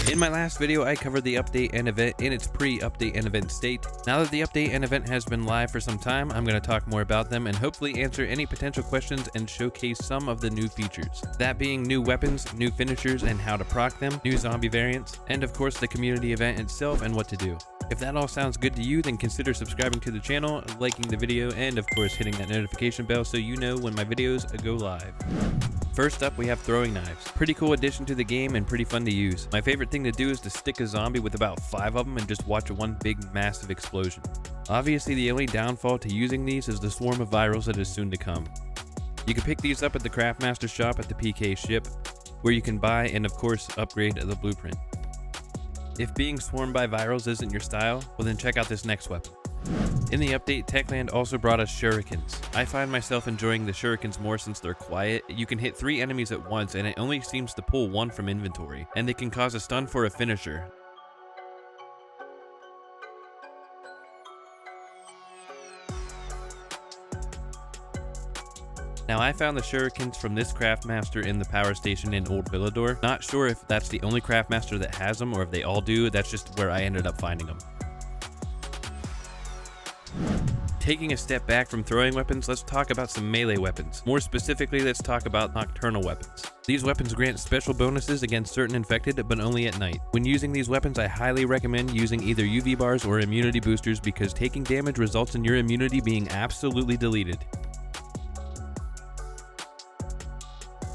In my last video, I covered the update and event in its pre-update and event state. Now that the update and event has been live for some time, I'm going to talk more about them and hopefully answer any potential questions and showcase some of the new features. That being new weapons, new finishers and how to proc them, new zombie variants, and of course the community event itself and what to do. If that all sounds good to you, then consider subscribing to the channel, liking the video, and of course hitting that notification bell so you know when my videos go live. First up, we have throwing knives. Pretty cool addition to the game and pretty fun to use. My favorite thing to do is to stick a zombie with about 5 of them and just watch one big massive explosion. Obviously, the only downfall to using these is the swarm of virals that is soon to come. You can pick these up at the Craftmaster shop at the PK ship, where you can buy and of course upgrade the blueprint. If being swarmed by virals isn't your style, well then check out this next weapon. In the update, Techland also brought us Shurikens. I find myself enjoying the Shurikens more since they're quiet. You can hit 3 enemies at once and it only seems to pull 1 from inventory, and they can cause a stun for a finisher. Now, I found the Shurikens from this Craftmaster in the power station in Old Villador. Not sure if that's the only Craftmaster that has them or if they all do. That's just where I ended up finding them. Taking a step back from throwing weapons, let's talk about some melee weapons. More specifically, let's talk about Nocturnal Weapons. These weapons grant special bonuses against certain infected, but only at night. When using these weapons, I highly recommend using either UV bars or immunity boosters because taking damage results in your immunity being absolutely deleted.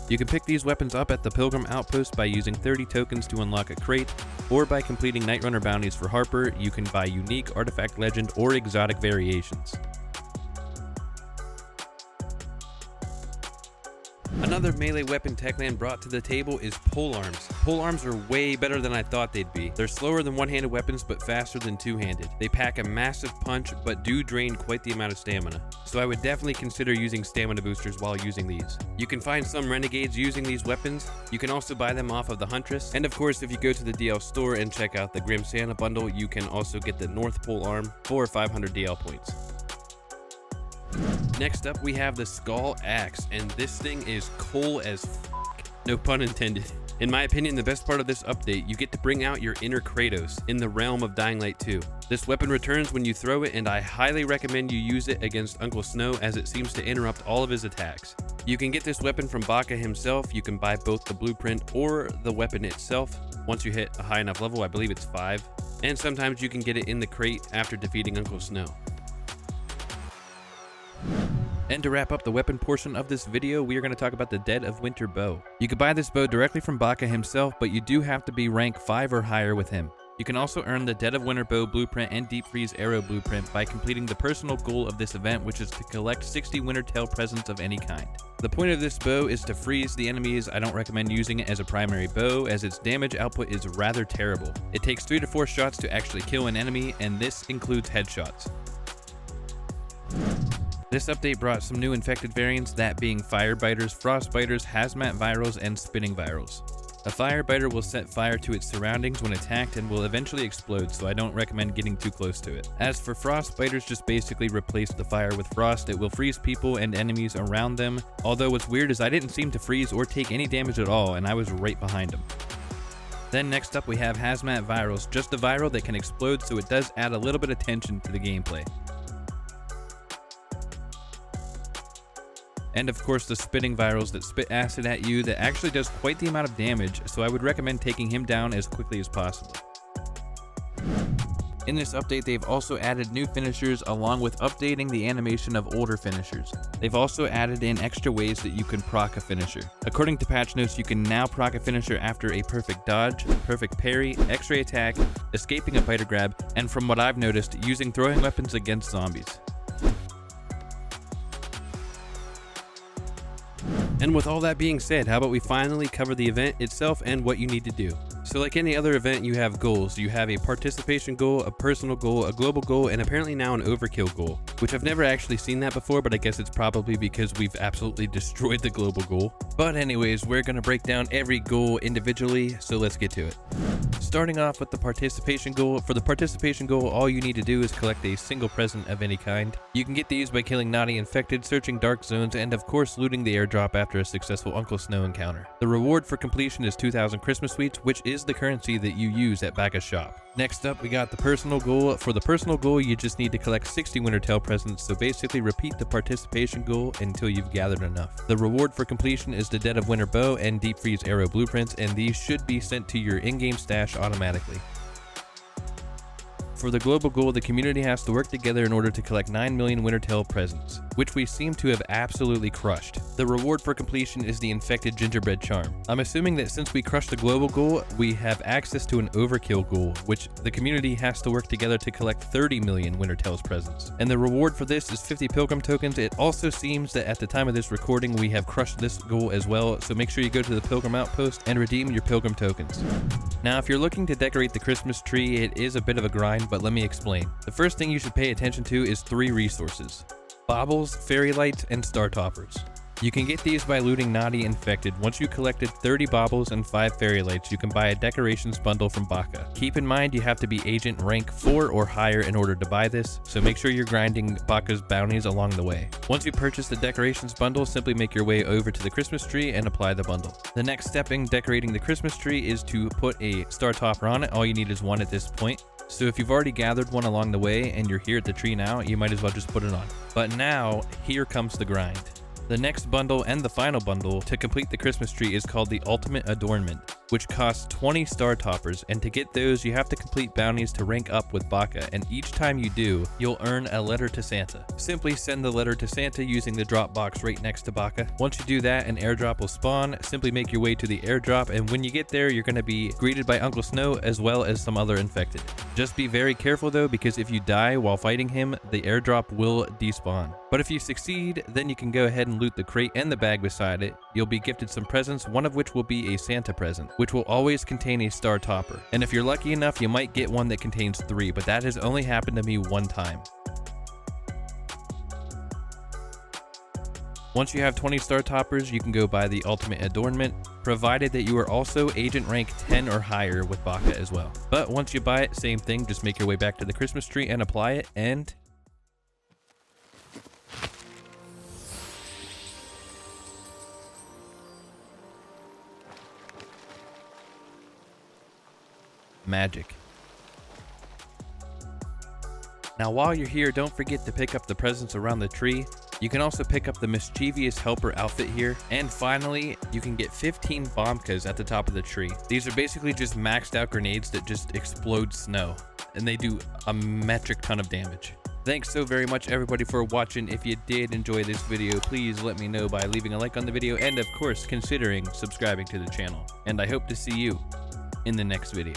You can pick these weapons up at the Pilgrim Outpost by using 30 tokens to unlock a crate, or by completing Night Runner bounties for Harper. You can buy unique, artifact legend, or exotic variations. Another melee weapon Techland brought to the table is polearms. Polearms are way better than I thought they'd be. They're slower than one-handed weapons but faster than two-handed. They pack a massive punch but do drain quite the amount of stamina. So I would definitely consider using stamina boosters while using these. You can find some renegades using these weapons. You can also buy them off of the Huntress. And of course, if you go to the DL store and check out the Grim Santa bundle, you can also get the North Polearm for 500 DL points. Next up, we have the Skoll Axe, and this thing is cool as f***. No pun intended. In my opinion, the best part of this update, you get to bring out your inner Kratos in the realm of Dying Light 2. This weapon returns when you throw it, and I highly recommend you use it against Uncle Snow as it seems to interrupt all of his attacks. You can get this weapon from Baka himself. You can buy both the blueprint or the weapon itself once you hit a high enough level. I believe it's 5. And sometimes you can get it in the crate after defeating Uncle Snow. And to wrap up the weapon portion of this video, we are going to talk about the Dead of Winter bow. You can buy this bow directly from Baka himself, but you do have to be rank 5 or higher with him. You can also earn the Dead of Winter bow blueprint and Deep Freeze arrow blueprint by completing the personal goal of this event, which is to collect 60 Wintertail presents of any kind. The point of this bow is to freeze the enemies. I don't recommend using it as a primary bow as its damage output is rather terrible. It takes 3 to 4 shots to actually kill an enemy, and this includes headshots. This update brought some new infected variants, that being Firebiters, Frostbiters, Hazmat Virals, and Spinning Virals. A Firebiter will set fire to its surroundings when attacked and will eventually explode, so I don't recommend getting too close to it. As for Frostbiters, just basically replace the fire with frost. It will freeze people and enemies around them, although what's weird is I didn't seem to freeze or take any damage at all, and I was right behind them. Then next up we have Hazmat Virals, just a viral that can explode, so it does add a little bit of tension to the gameplay. And of course the Spitting Virals that spit acid at you that actually does quite the amount of damage, so I would recommend taking him down as quickly as possible. In this update, they've also added new finishers along with updating the animation of older finishers. They've also added in extra ways that you can proc a finisher. According to patch notes, you can now proc a finisher after a perfect dodge, perfect parry, x-ray attack, escaping a biter grab, and from what I've noticed, using throwing weapons against zombies. And with all that being said, how about we finally cover the event itself and what you need to do. So like any other event, you have goals. You have a participation goal, a personal goal, a global goal, and apparently now an overkill goal. which I've never actually seen that before, but I guess it's probably because we've absolutely destroyed the global goal. But anyways, we're going to break down every goal individually, so let's get to it. Starting off with the participation goal. For the participation goal, all you need to do is collect a single present of any kind. You can get these by killing naughty infected, searching dark zones, and of course looting the airdrop after a successful Uncle Snow encounter. The reward for completion is 2,000 Christmas sweets, which is the currency that you use at Baka's shop. Next up, we got the personal goal. For the personal goal, you just need to collect 60 Wintertail presents, so basically repeat the participation goal until you've gathered enough. The reward for completion is the Dead of Winter bow and Deep Freeze arrow blueprints, and these should be sent to your in-game stash automatically. For the global goal, the community has to work together in order to collect 9 million Wintertail presents, which we seem to have absolutely crushed. The reward for completion is the infected gingerbread charm. I'm assuming that since we crushed the global goal, we have access to an overkill goal, which the community has to work together to collect 30 million Wintertails presents. And the reward for this is 50 pilgrim tokens. It also seems that at the time of this recording, we have crushed this goal as well, so make sure you go to the pilgrim outpost and redeem your pilgrim tokens. Now, if you're looking to decorate the Christmas tree, it is a bit of a grind, but let me explain. The first thing you should pay attention to is 3 resources: baubles, fairy lights, and star toppers. You can get these by looting Naughty Infected. Once you collected 30 baubles and 5 fairy lights, you can buy a decorations bundle from Baka. Keep in mind you have to be agent rank 4 or higher in order to buy this, so make sure you're grinding Baka's bounties along the way. Once you purchase the decorations bundle, simply make your way over to the Christmas tree and apply the bundle. The next step in decorating the Christmas tree is to put a star topper on it. All you need is one at this point. So if you've already gathered one along the way and you're here at the tree now, you might as well just put it on. But now, here comes the grind. The next bundle and the final bundle to complete the Christmas tree is called the Ultimate Adornment, which costs 20 star toppers, and to get those you have to complete bounties to rank up with Baka, and each time you do, you'll earn a letter to Santa. Simply send the letter to Santa using the drop box right next to Baka. Once you do that, an airdrop will spawn. Simply make your way to the airdrop, and when you get there, you're going to be greeted by Uncle Snow as well as some other infected. Just be very careful though, because if you die while fighting him, the airdrop will despawn. But if you succeed, then you can go ahead and loot the crate and the bag beside it. You'll be gifted some presents, one of which will be a Santa present, which will always contain a star topper. And if you're lucky enough, you might get one that contains 3, but that has only happened to me one time. Once you have 20 star toppers, you can go buy the Ultimate Adornment, provided that you are also agent rank 10 or higher with Baka as well. But once you buy it, same thing, just make your way back to the Christmas tree and apply it, and magic. Now while you're here, don't forget to pick up the presents around the tree. You can also pick up the Mischievous Helper outfit here. And finally, you can get 15 bombkas at the top of the tree. These are basically just maxed out grenades that just explode snow, and they do a metric ton of damage. Thanks so very much everybody for watching. If you did enjoy this video, please let me know by leaving a like on the video and of course considering subscribing to the channel. And I hope to see you in the next video.